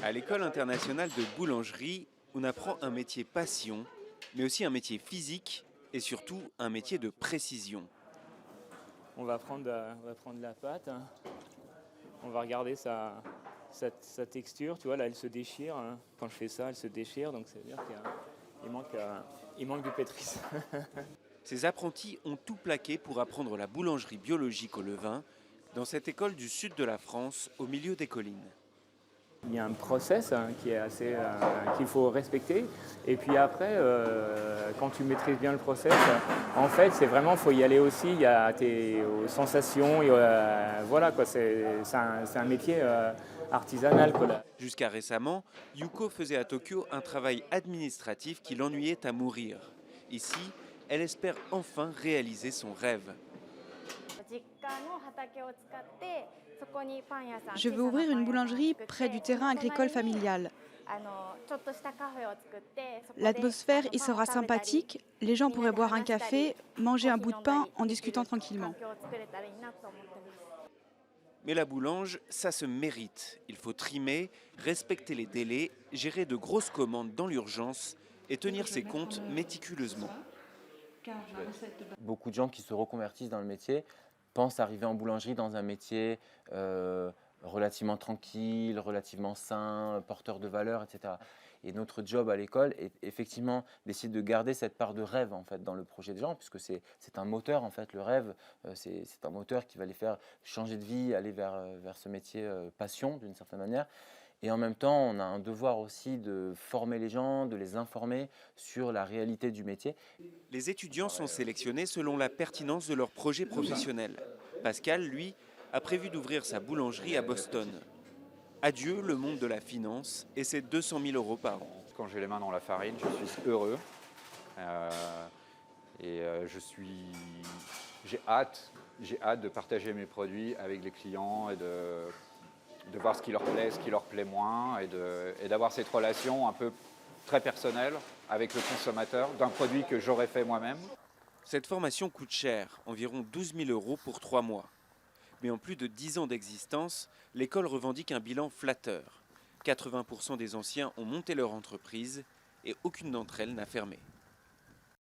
À l'école internationale de boulangerie, on apprend un métier passion, mais aussi un métier physique et surtout un métier de précision. On va prendre la pâte, hein. On va regarder sa texture, tu vois, là elle se déchire, hein. Quand je fais ça, elle se déchire, donc ça veut dire qu'il manque du pétris. Ces apprentis ont tout plaqué pour apprendre la boulangerie biologique au levain dans cette école du sud de la France, au milieu des collines. Il y a un process, hein, qui est assez, qu'il faut respecter. Et puis après, quand tu maîtrises bien le process, en fait, c'est vraiment, faut y aller aussi. Il y a tes sensations. Voilà, quoi. C'est un métier artisanal, quoi, là. Jusqu'à récemment, Yuko faisait à Tokyo un travail administratif qui l'ennuyait à mourir. Ici, elle espère enfin réaliser son rêve. Je veux ouvrir une boulangerie près du terrain agricole familial. L'atmosphère y sera sympathique, les gens pourraient boire un café, manger un bout de pain en discutant tranquillement. Mais la boulange, ça se mérite. Il faut trimer, respecter les délais, gérer de grosses commandes dans l'urgence et tenir ses comptes méticuleusement. Beaucoup de gens qui se reconvertissent dans le métier pensent arriver en boulangerie dans un métier relativement tranquille, relativement sain, porteur de valeur, etc. Et notre job à l'école est effectivement d'essayer de garder cette part de rêve en fait, dans le projet des gens, puisque c'est un moteur en fait, le rêve, c'est un moteur qui va les faire changer de vie, aller vers ce métier passion d'une certaine manière. Et en même temps, on a un devoir aussi de former les gens, de les informer sur la réalité du métier. Les étudiants sont sélectionnés selon la pertinence de leur projet professionnel. Pascal, lui, a prévu d'ouvrir sa boulangerie à Boston. Adieu le monde de la finance et ses 200 000 € par an. Quand j'ai les mains dans la farine, je suis heureux. J'ai hâte de partager mes produits avec les clients et de voir ce qui leur plaît moins et d'avoir cette relation un peu très personnelle avec le consommateur d'un produit que j'aurais fait moi-même. Cette formation coûte cher, environ 12 000 € pour 3 mois. Mais en plus de 10 ans d'existence, l'école revendique un bilan flatteur. 80% des anciens ont monté leur entreprise et aucune d'entre elles n'a fermé.